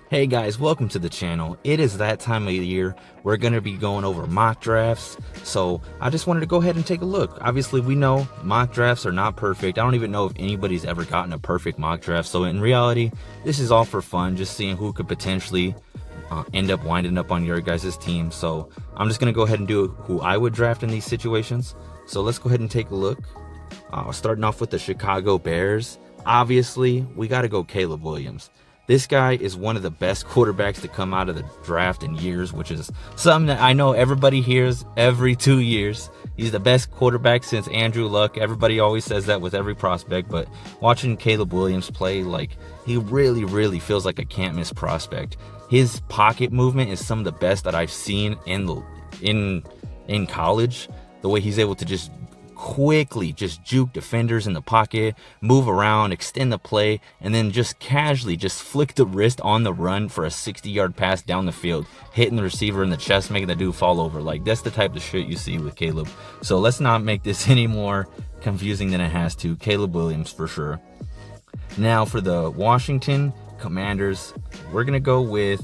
Hey guys, welcome to the channel. It is that time of the year. We're going to be going over mock drafts. So I just wanted to go ahead and take a look. Obviously, we know mock drafts are not perfect. I don't even know if anybody's ever gotten a perfect mock draft. So in reality, this is all for fun, just seeing who could potentially end up winding up on your guys' team. So I'm just going to go ahead and do who I would draft in these situations. So let's go ahead and take a look. Starting off with the Chicago Bears. Obviously, we got to go Caleb Williams. This guy is one of the best quarterbacks to come out of the draft in years, which is something that I know everybody hears every 2 years. He's the best quarterback since Andrew Luck. Everybody always says that with every prospect, but watching Caleb Williams play, like, he really feels like a can't miss prospect. His pocket movement is some of the best that I've seen in college. The way he's able to just quickly just juke defenders in the pocket, move around, extend the play, and then just casually just flick the wrist on the run for a 60-yard pass down the field, hitting the receiver in the chest, making that dude fall over. Like, that's the type of shit you see with Caleb. So let's not make this any more confusing than it has to. Caleb Williams for sure. Now for the Washington Commanders, we're gonna go with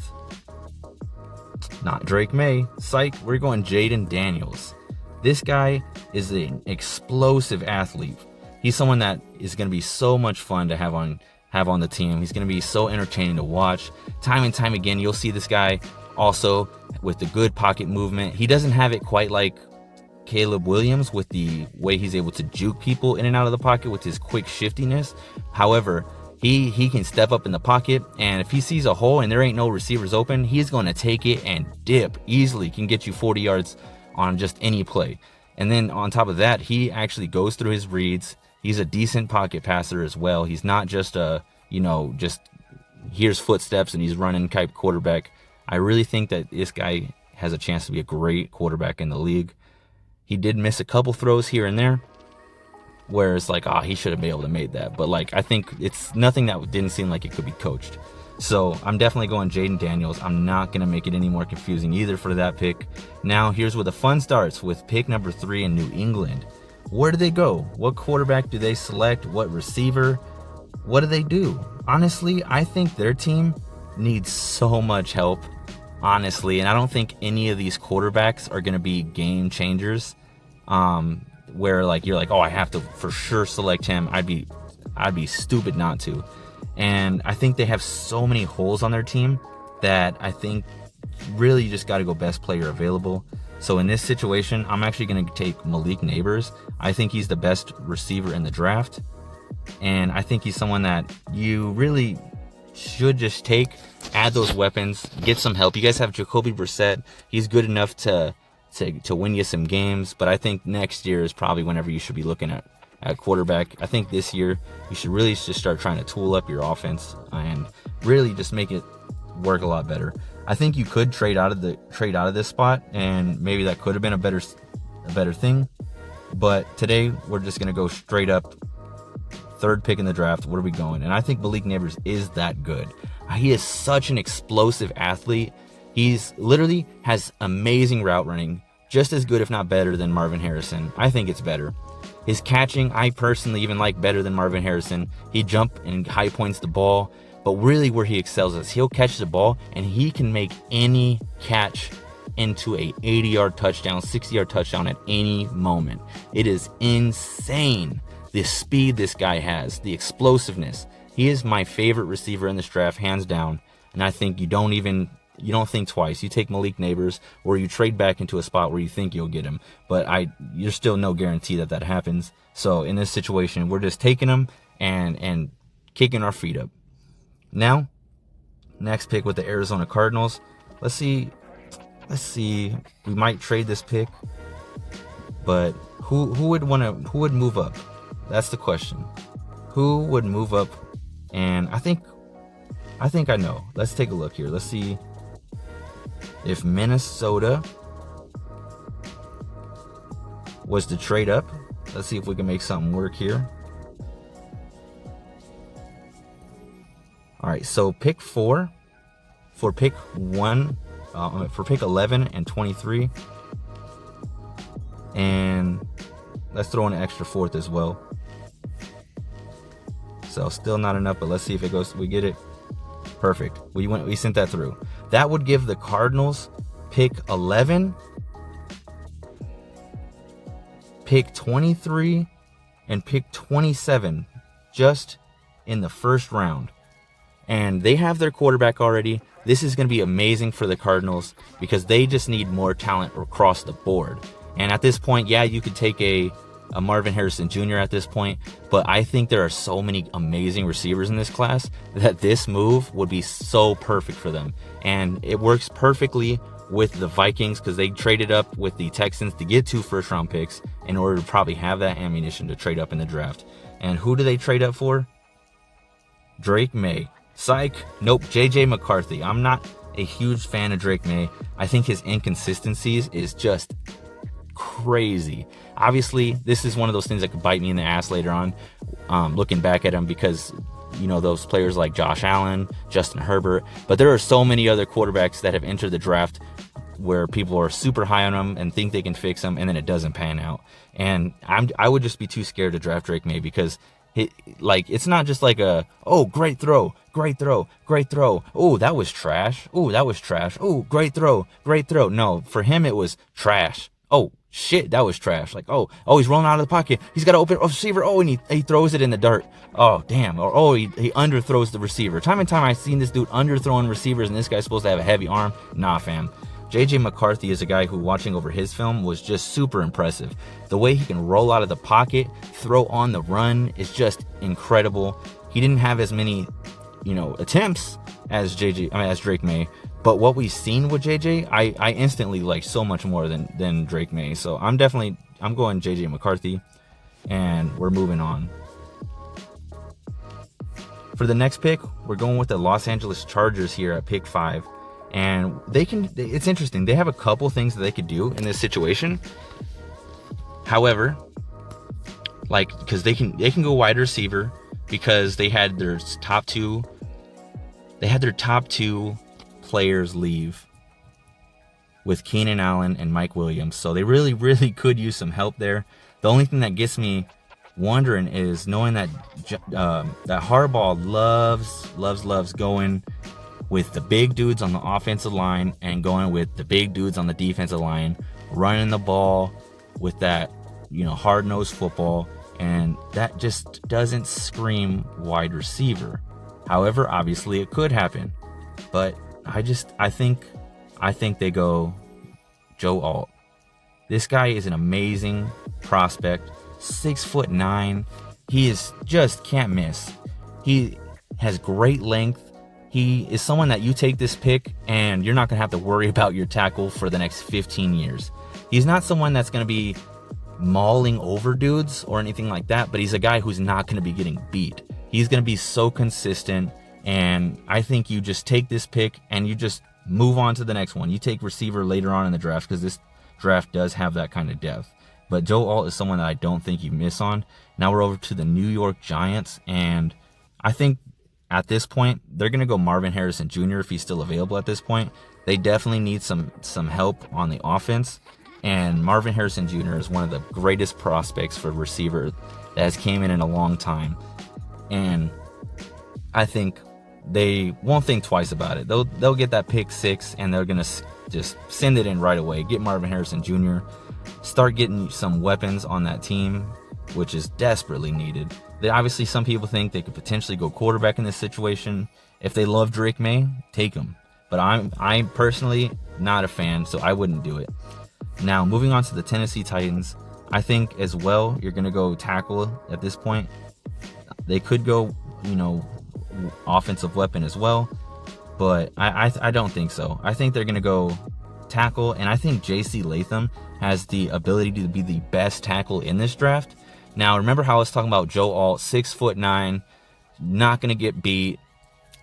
not Drake May. Psych, we're going Jayden Daniels. This guy is an explosive athlete. He's someone that is going to be so much fun to have on the team. He's going to be so entertaining to watch. Time and time again, you'll see this guy also with the good pocket movement. He doesn't have it quite like Caleb Williams with the way he's able to juke people in and out of the pocket with his quick shiftiness. However, he can step up in the pocket, and if he sees a hole and there ain't no receivers open, he's going to take it and dip easily. Can get you 40 yards on just any play. And then on top of that, he actually goes through his reads. He's a decent pocket passer as well. He's not just just here's footsteps and he's running type quarterback. I really think that this guy has a chance to be a great quarterback in the league. He did miss a couple throws here and there where it's like, he should have been able to make that. But like, I think it's nothing that didn't seem like it could be coached. So I'm definitely going Jayden Daniels. I'm not going to make it any more confusing either for that pick. Now here's where the fun starts with pick number 3 in New England. Where do they go? What quarterback do they select? What receiver? What do they do? Honestly, I think their team needs so much help, honestly. And I don't think any of these quarterbacks are going to be game changers. Where like you're like, I have to for sure select him. I'd be stupid not to. And I think they have so many holes on their team that I think really you just got to go best player available. So in this situation, I'm actually going to take Malik Nabers. I think he's the best receiver in the draft. And I think he's someone that you really should just take, add those weapons, get some help. You guys have Jacoby Brissett. He's good enough to win you some games. But I think next year is probably whenever you should be looking at quarterback. I think this year you should really just start trying to tool up your offense and really just make it work a lot better. I think you could trade out of this spot, and maybe that could have been a better thing. But today we're just gonna go straight up 3rd pick in the draft. Where are we going? And I think Malik Nabers is that good. He is such an explosive athlete. He's literally has amazing route running, just as good if not better than Marvin Harrison. I think it's better. His catching, I personally even like better than Marvin Harrison. He jump and high points the ball, but really where he excels is he'll catch the ball and he can make any catch into a 80-yard touchdown, 60-yard touchdown at any moment. It is insane the speed this guy has, the explosiveness. He is my favorite receiver in this draft, hands down, and I think you don't think twice. You take Malik Nabers, or you trade back into a spot where you think you'll get him. But you're still no guarantee that happens. So in this situation, we're just taking him and kicking our feet up. Now, next pick with the Arizona Cardinals. Let's see. We might trade this pick, but who would move up? That's the question. Who would move up? And I think I know. Let's take a look here. Let's see. If Minnesota was to trade up, let's see if we can make something work here. All right, so pick 4 for pick 1, for pick 11 and 23. And let's throw in an extra 4th as well. So still not enough, but let's see if it goes. We get it. Perfect. We sent that through. That would give the Cardinals pick 11, pick 23, and pick 27 just in the first round. And they have their quarterback already. This is going to be amazing for the Cardinals because they just need more talent across the board. And at this point, yeah, you could take a Marvin Harrison Jr. at this point, but I think there are so many amazing receivers in this class that this move would be so perfect for them. And it works perfectly with the Vikings because they traded up with the Texans to get 2 first-round picks in order to probably have that ammunition to trade up in the draft. And who do they trade up for? Drake May. Psych. Nope. JJ McCarthy. I'm not a huge fan of Drake May. I think his inconsistencies is just crazy. Obviously, this is one of those things that could bite me in the ass later on, looking back at him, because you know those players like Josh Allen, Justin Herbert, but there are so many other quarterbacks that have entered the draft where people are super high on them and think they can fix them, and then it doesn't pan out. And I would just be too scared to draft Drake May because it's not just like great throw, oh that was trash, oh great throw. No, for him it was trash. Oh shit, that was trash. Like, oh, he's rolling out of the pocket. He's got to open receiver. Oh, and he throws it in the dirt. Oh, damn. Or, he underthrows the receiver. Time and time I've seen this dude underthrowing receivers, and this guy's supposed to have a heavy arm. Nah, fam. JJ McCarthy is a guy who, watching over his film, was just super impressive. The way he can roll out of the pocket, throw on the run is just incredible. He didn't have as many, attempts as Drake May. But what we've seen with JJ, I instantly like so much more than Drake May. So I'm going JJ McCarthy, and we're moving on. For the next pick, we're going with the Los Angeles Chargers here at pick 5. And it's interesting. They have a couple things that they could do in this situation. However, because they can go wide receiver because they had their top two players leave with Keenan Allen and Mike Williams, so they really, really could use some help there. The only thing that gets me wondering is knowing that that Harbaugh loves going with the big dudes on the offensive line and going with the big dudes on the defensive line, running the ball with that hard-nosed football, and that just doesn't scream wide receiver. However, obviously it could happen, but I think they go Joe Alt. This guy is an amazing prospect. 6'9". He is just can't miss. He has great length. He is someone that you take this pick and you're not going to have to worry about your tackle for the next 15 years. He's not someone that's going to be mauling over dudes or anything like that, but he's a guy who's not going to be getting beat. He's going to be so consistent. And I think you just take this pick and you just move on to the next one. You take receiver later on in the draft because this draft does have that kind of depth. But Joe Alt is someone that I don't think you miss on. Now we're over to the New York Giants, and I think at this point they're going to go Marvin Harrison Jr. if he's still available at this point. They definitely need some help on the offense, and Marvin Harrison Jr. is one of the greatest prospects for receiver that has came in a long time. And I think they won't think twice about it. They'll get that pick 6 and they're going to just send it in right away. Get Marvin Harrison Jr. Start getting some weapons on that team, which is desperately needed. Obviously, some people think they could potentially go quarterback in this situation. If they love Drake May, take him. But I'm personally not a fan, so I wouldn't do it. Now, moving on to the Tennessee Titans, I think as well, you're going to go tackle at this point. They could go, offensive weapon as well, but I don't think so. I think they're going to go tackle, and I think J.C. Latham has the ability to be the best tackle in this draft. Now, remember how I was talking about Joe Alt, 6'9", not going to get beat,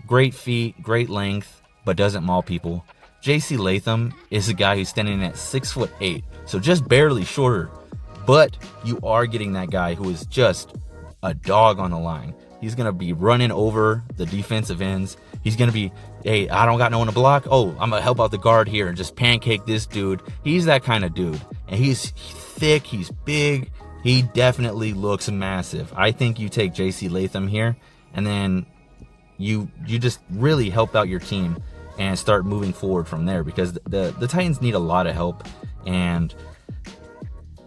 great feet, great length, but doesn't maul people. J.C. Latham is a guy who's standing at 6'8", so just barely shorter, but you are getting that guy who is just a dog on the line. He's going to be running over the defensive ends. He's going to be, hey, I don't got no one to block. Oh, I'm going to help out the guard here and just pancake this dude. He's that kind of dude. And he's thick. He's big. He definitely looks massive. I think you take J.C. Latham here. And then, you just really help out your team and start moving forward from there, because the Titans need a lot of help, and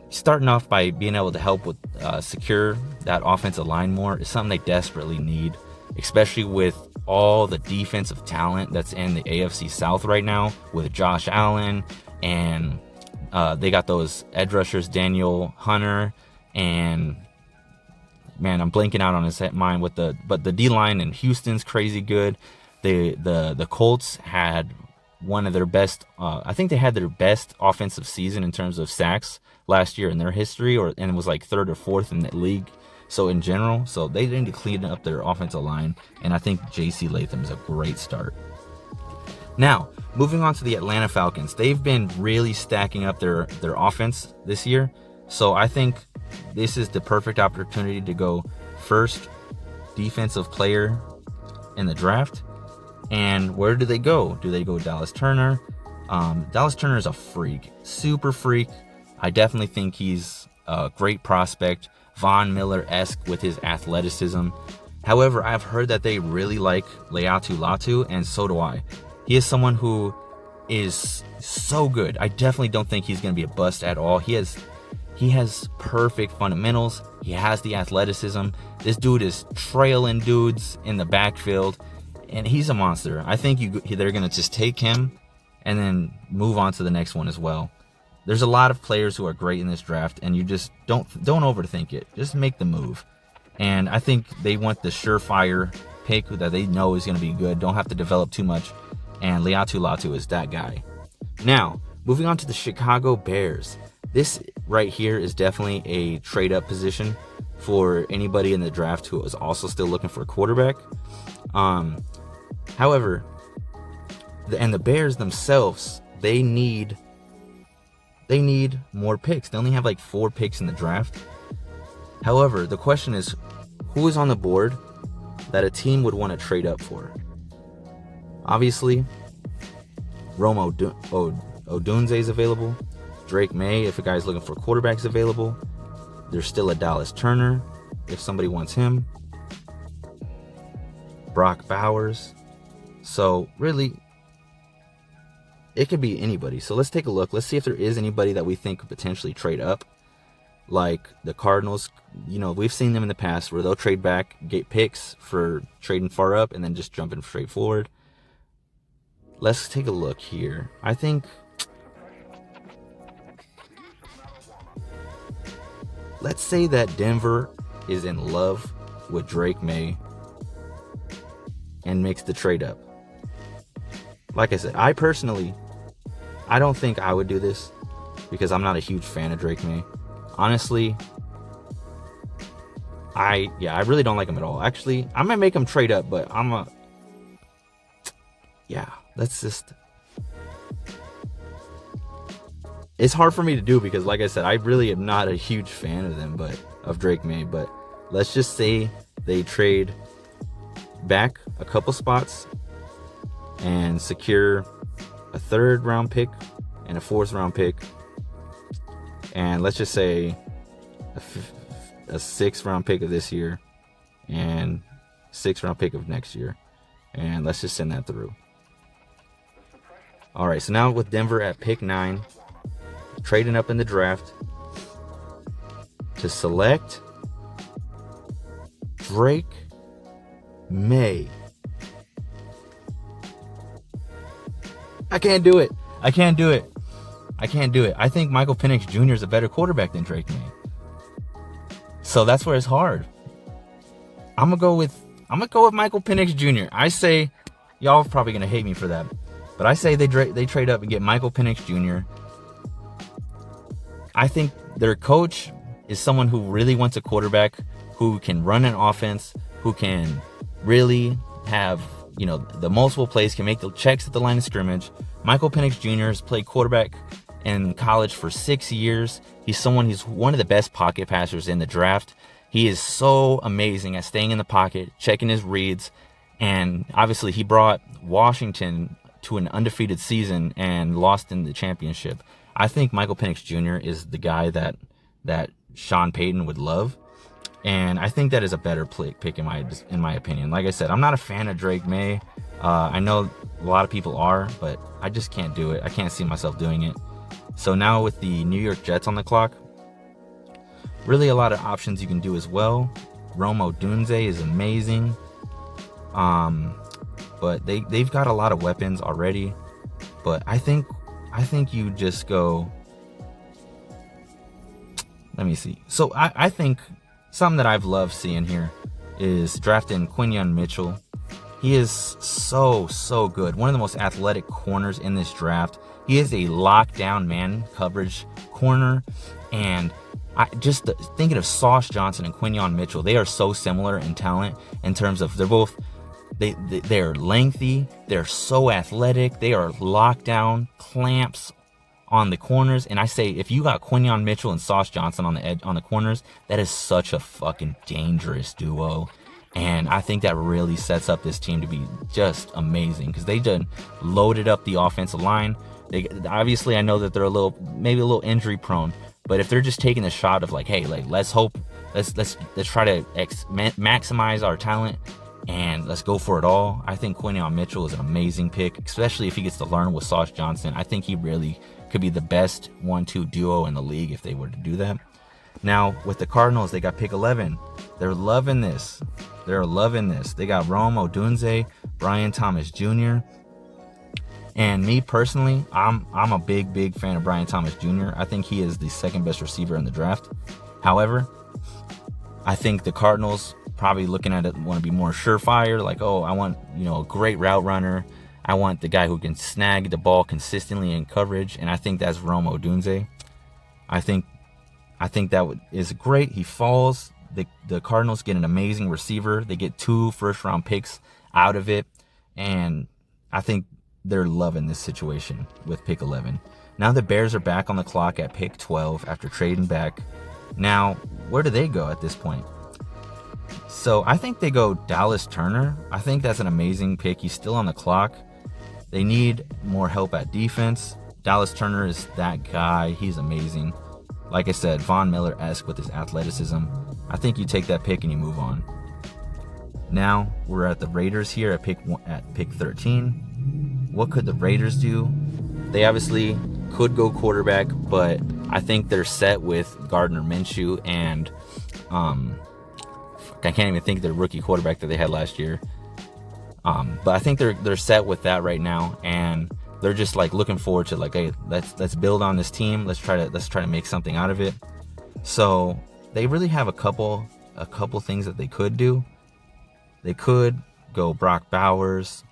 starting off by being able to help with secure that offensive line more is something they desperately need, especially with all the defensive talent that's in the AFC South right now with Josh Allen, and they got those edge rushers, Daniel Hunter, and man, I'm blanking out on his mind with but the D-line in Houston's crazy good. The Colts had one of their best, I think they had their best offensive season in terms of sacks last year in their history, and it was like third or fourth in the league. So in general, so they need to clean up their offensive line, and I think J.C. Latham is a great start. Now, moving on to the Atlanta Falcons, they've been really stacking up their offense this year. So I think this is the perfect opportunity to go first defensive player in the draft. And where do they go? Do they go Dallas Turner? Dallas Turner is a freak, super freak. I definitely think he's a great prospect, Von Miller-esque with his athleticism. However, I've heard that they really like Laiatu Latu, and so do I. He is someone who is so good. I definitely don't think he's going to be a bust at all. He has perfect fundamentals. He has the athleticism. This dude is trailing dudes in the backfield, and he's a monster. I think they're going to just take him and then move on to the next one as well. There's a lot of players who are great in this draft, and you just don't overthink it. Just make the move. And I think they want the surefire pick that they know is going to be good. Don't have to develop too much. And Laiatu Latu is that guy. Now, moving on to the Chicago Bears. This right here is definitely a trade-up position for anybody in the draft who is also still looking for a quarterback. However, the Bears themselves, they need more picks. They only have like 4 picks in the draft. However, the question is, who is on the board that a team would want to trade up for? Obviously, Rome Odunze is available. Drake May, if a guy's looking for quarterbacks, available. There's still a Dallas Turner, if somebody wants him. Brock Bowers. So, really, it could be anybody. So let's take a look. Let's see if there is anybody that we think could potentially trade up. Like the Cardinals, we've seen them in the past where they'll trade back, get picks for trading far up, and then just jumping straight forward. Let's take a look here. I think, let's say that Denver is in love with Drake May and makes the trade up. Like I said, I don't think I would do this because I'm not a huge fan of Drake May. Honestly, I really don't like him at all. Actually, I might make him trade up, but it's hard for me to do because, like I said, I really am not a huge fan of Drake May. But let's just say they trade back a couple spots and secure a 3rd round pick and a 4th round pick, and let's just say a 6th round pick of this year and 6th round pick of next year, and let's just send that through. All right, so now with Denver at pick 9, trading up in the draft to select Drake May. I can't do it. I think Michael Penix Jr. is a better quarterback than Drake May. So that's where it's hard. I'm gonna go with Michael Penix Jr. I say, y'all are probably gonna hate me for that, but I say they trade up and get Michael Penix Jr. I think their coach is someone who really wants a quarterback who can run an offense, who can really have the multiple plays, can make the checks at the line of scrimmage. Michael Penix Jr. has played quarterback in college for 6 years. He's one of the best pocket passers in the draft. He is so amazing at staying in the pocket, checking his reads, and obviously he brought Washington to an undefeated season and lost in the championship. I think Michael Penix Jr. is the guy that Sean Payton would love. And I think that is a better pick in my opinion. Like I said, I'm not a fan of Drake May. I know a lot of people are, but I just can't do it. I can't see myself doing it. So now with the New York Jets on the clock, really a lot of options you can do as well. Rome Odunze is amazing. But they've got a lot of weapons already. But I think you just go. Let me see. So I think something that I've loved seeing here is drafting Quinyon Mitchell. He is so good. One of the most athletic corners in this draft. He is a lockdown man coverage corner. And thinking of Sauce Johnson and Quinyon Mitchell, they are so similar in talent in terms of they're lengthy, they're so athletic, they are lockdown clamps on the corners. And I say, if you got Quinyon Mitchell and Sauce Johnson on the edge on the corners, that is such a fucking dangerous duo. And I think that really sets up this team to be just amazing, because they done loaded up the offensive line. They obviously, I know that they're maybe a little injury prone, but if they're just taking the shot of like, hey, like let's try to maximize our talent and let's go for it all. I think Quinyon Mitchell is an amazing pick, especially if he gets to learn with Sauce Johnson. I think he really could be the best 1-2 duo in the league if they were to do that. Now with the Cardinals, they got pick 11. They're loving this. They got Rome Odunze, Brian Thomas Jr. And me personally, I'm a big fan of Brian Thomas Jr. I think he is the second best receiver in the draft. However, I think the Cardinals probably looking at it want to be more surefire. Like, oh, I want, a great route runner. I want the guy who can snag the ball consistently in coverage. And I think that's Rome Odunze. I think that is great. He falls. The Cardinals get an amazing receiver. They get 2 first-round picks out of it. And I think they're loving this situation with pick 11. Now the Bears are back on the clock at pick 12 after trading back. Now, where do they go at this point? So I think they go Dallas Turner. I think that's an amazing pick. He's still on the clock. They need more help at defense. Dallas Turner is that guy. He's amazing. Like I said, Von Miller-esque with his athleticism. I think you take that pick and you move on. Now we're at the Raiders here at pick 13. What could the Raiders do? They obviously could go quarterback, but I think they're set with Gardner Minshew and I can't even think of the rookie quarterback that they had last year. But I think they're set with that right now, and they're just like looking forward to like, hey, let's build on this team. Let's try to make something out of it. So they really have a couple things that they could do. They could go Brock Bowers,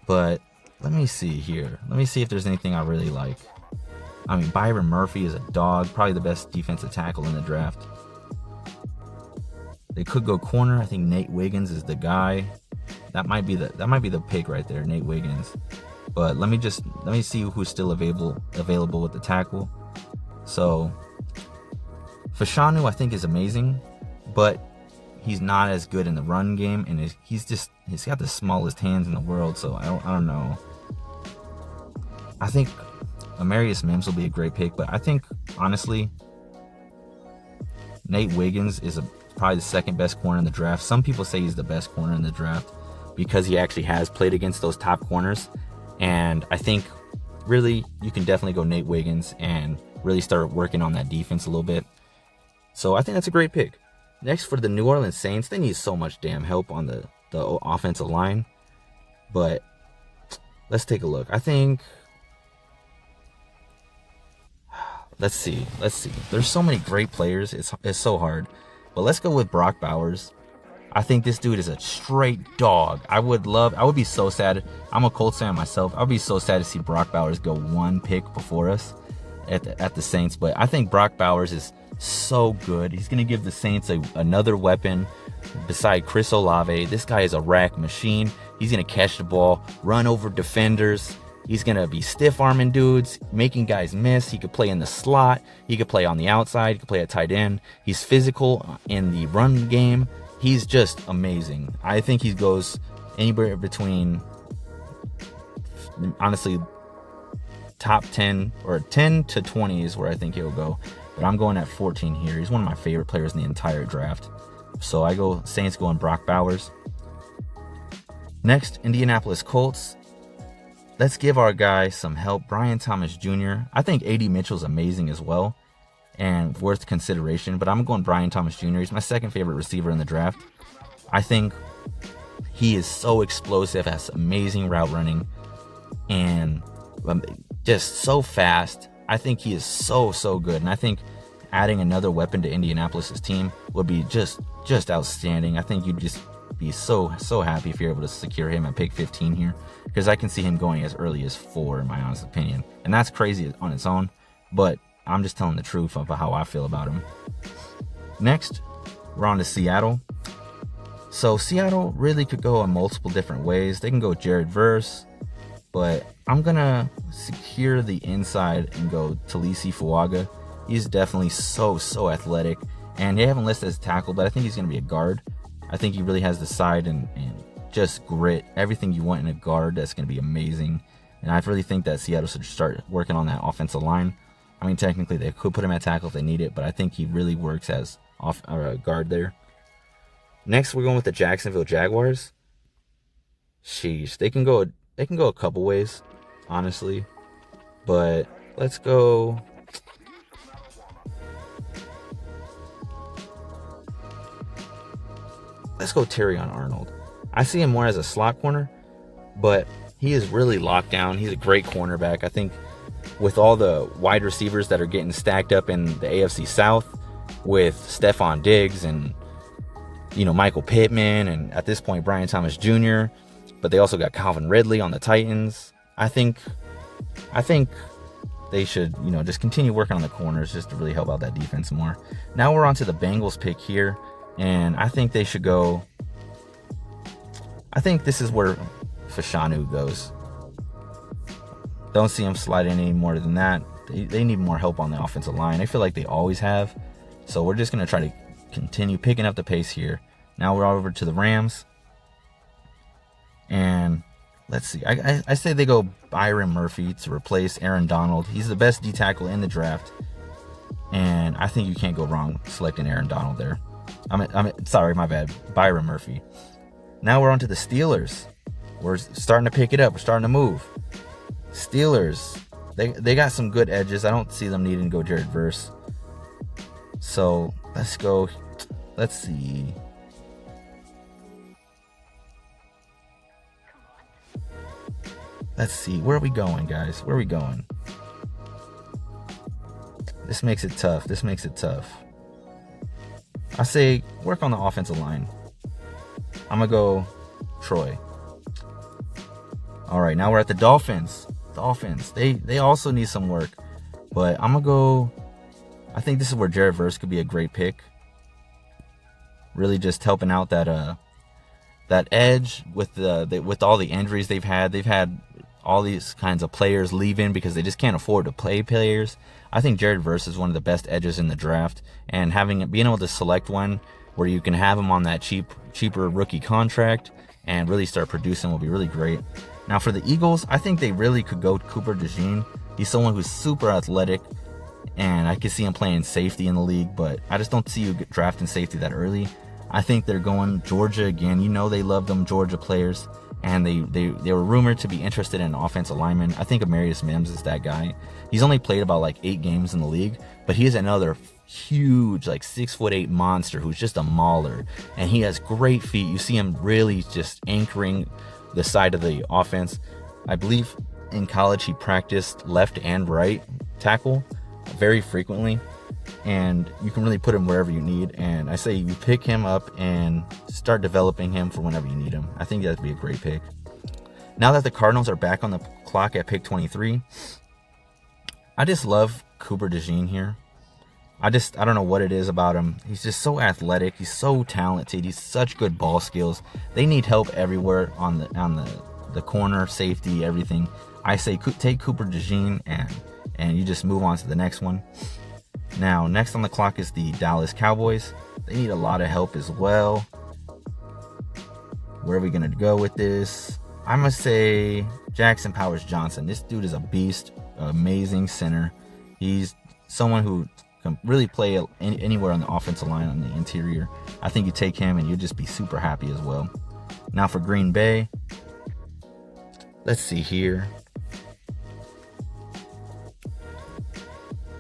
but let me see here. Let me see if there's anything I really like. I mean, Byron Murphy is a dog, probably the best defensive tackle in the draft. They could go corner. I think Nate Wiggins is the guy. That might be the pick right there, Nate Wiggins. But let me see who's still available with the tackle. So Fashanu, I think, is amazing, but he's not as good in the run game, and he's got the smallest hands in the world. So I don't know. I think Amarius Mims will be a great pick, but I think honestly, Nate Wiggins is probably the second best corner in the draft. Some people say he's the best corner in the draft because he actually has played against those top corners. And I think really you can definitely go Nate Wiggins and really start working on that defense a little bit. So I think that's a great pick. Next, for the New Orleans Saints, they need so much damn help on the offensive line. But let's take a look. I think, let's see. There's so many great players. It's so hard. But let's go with Brock Bowers. I think this dude is a straight dog. I would be so sad. I'm a Colts fan myself. I would be so sad to see Brock Bowers go 1 pick before us at the Saints. But I think Brock Bowers is so good. He's going to give the Saints another weapon beside Chris Olave. This guy is a rack machine. He's going to catch the ball, run over defenders. He's going to be stiff-arming dudes, making guys miss. He could play in the slot. He could play on the outside. He could play at tight end. He's physical in the run game. He's just amazing. I think he goes anywhere between, honestly, top 10 or 10 to 20 is where I think he'll go. but I'm going at 14 here. He's one of my favorite players in the entire draft. So I go Saints going Brock Bowers. Next, Indianapolis Colts. Let's give our guy some help. Brian Thomas Jr. I think A.D. Mitchell's amazing as well and worth consideration, but I'm going Brian Thomas Jr. He's my second favorite receiver in the draft. I think he is so explosive, has amazing route running, and just so fast. I think he is so good, and I think adding another weapon to Indianapolis' team would be just outstanding. I think you'd just be so happy if you're able to secure him at pick 15 here, because I can see him going as early as 4 in my honest opinion, and that's crazy on its own, but I'm just telling the truth of how I feel about him. Next, we're on to Seattle. So Seattle really could go in multiple different ways. They can go Jared Verse, but I'm gonna secure the inside and go Talisi Fuaga. He's definitely so athletic, and they haven't listed as a tackle, but I think he's gonna be a guard. I think he really has the side and just grit, everything you want in a guard. That's gonna be amazing, and I really think that Seattle should start working on that offensive line. I mean, technically they could put him at tackle if they need it, but I think he really works as a guard there. Next, we're going with the Jacksonville Jaguars. Sheesh, they can go a couple ways, honestly, but let's go. Let's go Terrion Arnold. I see him more as a slot corner, but he is really locked down. He's a great cornerback. I think with all the wide receivers that are getting stacked up in the AFC South with Stephon Diggs and Michael Pittman, and at this point Brian Thomas Jr., but they also got Calvin Ridley on the Titans. I think they should just continue working on the corners just to really help out that defense more. Now we're on to the Bengals pick here, and I think they should go. I think this is where Fashanu goes. Don't see him slide any more than that. They need more help on the offensive line. I feel like they always have. So we're just going to try to continue picking up the pace here. Now we're over to the Rams. And let's see. I say they go Byron Murphy to replace Aaron Donald. He's the best D tackle in the draft. And I think you can't go wrong selecting Aaron Donald there. Sorry, my bad. Byron Murphy. Now we're on to the Steelers. We're starting to pick it up. We're starting to move. Steelers, they got some good edges. I don't see them needing to go Jared Verse. So let's go. Let's see. Where are we going, guys? Where are we going? This makes it tough. I say work on the offensive line. I'm going to go Troy. All right, now we're at the Dolphins. They also need some work, but I'm gonna go. I think this is where Jared Verse could be a great pick. Really, just helping out that edge with all the injuries they've had. They've had all these kinds of players leaving because they just can't afford to play players. I think Jared Verse is one of the best edges in the draft, and being able to select one where you can have him on that cheaper rookie contract and really start producing will be really great. Now for the Eagles, I think they really could go Cooper DeJean. He's someone who's super athletic, and I could see him playing safety in the league, but I just don't see you drafting safety that early. I think they're going Georgia again. They love them Georgia players, and they were rumored to be interested in an offensive lineman. I think Amarius Mims is that guy. He's only played about 8 games in the league, but he's another huge 6'8" monster who's just a mauler, and he has great feet. You see him really just anchoring the side of the offense. I believe in college he practiced left and right tackle very frequently, and you can really put him wherever you need. And I say you pick him up and start developing him for whenever you need him. I think that'd be a great pick. Now that the Cardinals are back on the clock at pick 23, I just love Cooper DeJean here. I don't know what it is about him. He's just so athletic. He's so talented. He's such good ball skills. They need help everywhere on the corner, safety, everything. I say take Cooper DeJean and you just move on to the next one. Now, next on the clock is the Dallas Cowboys. They need a lot of help as well. Where are we going to go with this? I'm going to say Jackson Powers Johnson. This dude is a beast, amazing center. He's someone who really play anywhere on the offensive line on the interior. I think you take him and you'd just be super happy as well. Now for Green Bay, let's see here.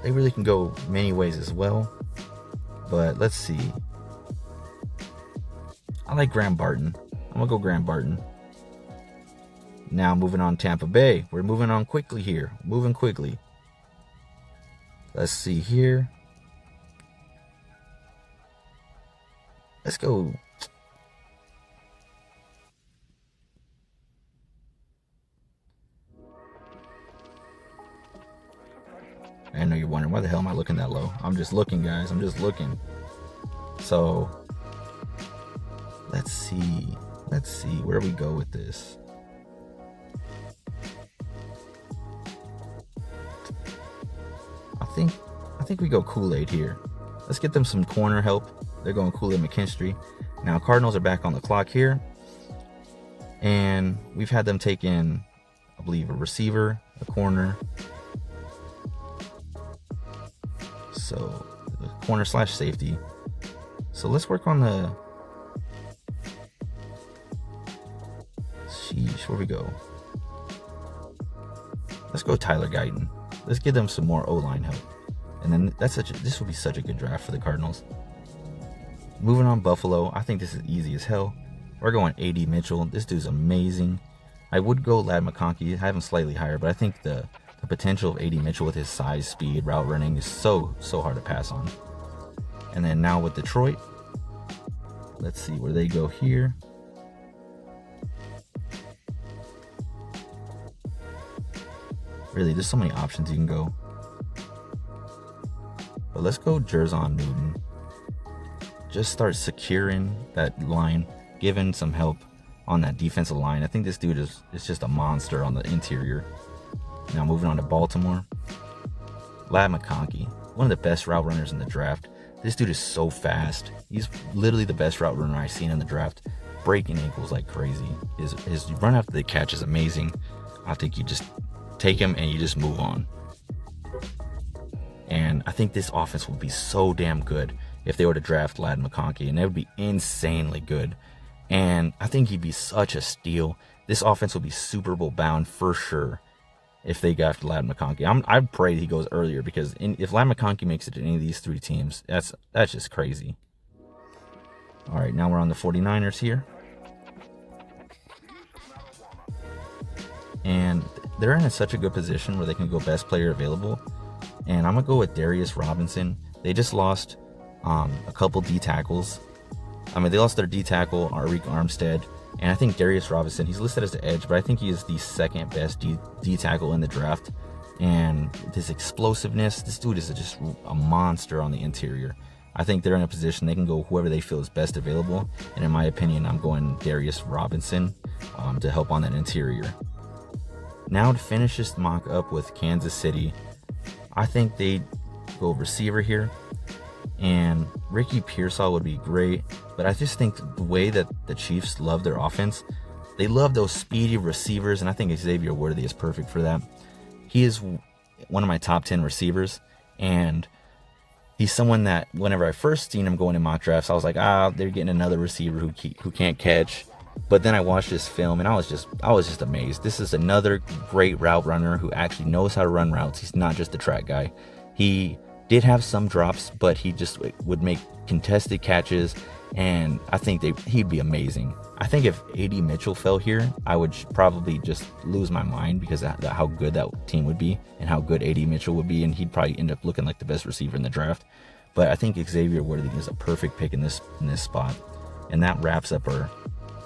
They really can go many ways as well, but let's see. I like Graham Barton. I'm gonna go Graham Barton. Now moving on Tampa Bay. We're moving on quickly here. Moving quickly. Let's see here. Let's go. I know you're wondering, why the hell am I looking that low? I'm just looking, guys. I'm just looking. So, let's see. Let's see where we go with this. I think we go Kool-Aid here. Let's get them some corner help. They're going Kool-Aid McKinstry. Now Cardinals are back on the clock here. And we've had them take in, I believe, a receiver, a corner. So, the corner / safety. So let's work on the... Sheesh, where we go? Let's go Tyler Guyton. Let's give them some more O-line help. And then this will be such a good draft for the Cardinals. Moving on, Buffalo. I think this is easy as hell. We're going A.D. Mitchell. This dude's amazing. I would go Ladd McConkey. I have him slightly higher, but I think the potential of A.D. Mitchell with his size, speed, route running is so hard to pass on. And then now with Detroit, let's see where they go here. Really, there's so many options you can go. But let's go Jer'Zhan Newton. Just start securing that line, giving some help on that defensive line. I think this dude is just a monster on the interior. Now moving on to Baltimore. Ladd McConkey, one of the best route runners in the draft. This dude is so fast. He's literally the best route runner I've seen in the draft. Breaking ankles like crazy. His run after the catch is amazing. I think you just take him and you just move on. And I think this offense would be so damn good if they were to draft Ladd McConkey, and it would be insanely good. And I think he'd be such a steal. This offense will be Super Bowl bound for sure if they got Ladd McConkey. I pray he goes earlier, because if Ladd McConkey makes it to any of these three teams, that's just crazy. All right, now we're on the 49ers here. And they're in such a good position where they can go best player available. And I'm going to go with Darius Robinson. They just lost a couple D tackles. I mean, they lost their D tackle, Arik Armstead. And I think Darius Robinson, he's listed as the edge, but I think he is the second best D tackle in the draft. And this explosiveness, this dude is just a monster on the interior. I think they're in a position they can go whoever they feel is best available. And in my opinion, I'm going Darius Robinson to help on that interior. Now to finish this mock up with Kansas City, I think they go receiver here. And Ricky Pearsall would be great, but I just think the way that the Chiefs love their offense, they love those speedy receivers, and I think Xavier Worthy is perfect for that. He is one of my top 10 receivers, and he's someone that whenever I first seen him going in mock drafts, I was like, they're getting another receiver who can't catch. But then I watched this film and I was just amazed. This is another great route runner who actually knows how to run routes. He's not just a track guy. He did have some drops, but he just would make contested catches, and I think he'd be amazing. I think if A.D. Mitchell fell here, I would probably just lose my mind because of how good that team would be and how good A.D. Mitchell would be, and he'd probably end up looking like the best receiver in the draft. But I think Xavier Worthy is a perfect pick in this spot, and that wraps up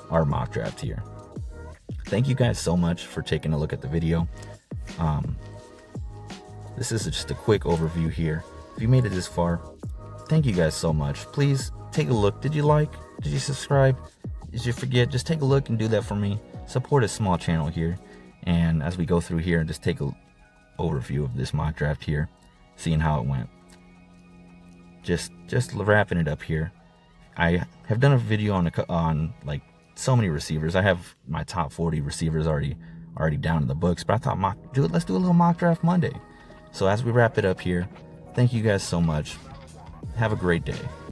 our mock draft here. Thank you guys so much for taking a look at the video. This is just a quick overview here. If you made it this far, thank you guys so much. Please take a look. Did you like? Did you subscribe? Did you forget? Just take a look and do that for me. Support a small channel here. And as we go through here and just take a overview of this mock draft here, seeing how it went. Just wrapping it up here. I have done a video on like so many receivers. I have my top 40 receivers already down in the books, but I thought let's do a little mock draft Monday. So as we wrap it up here, Thank you guys so much. Have a great day.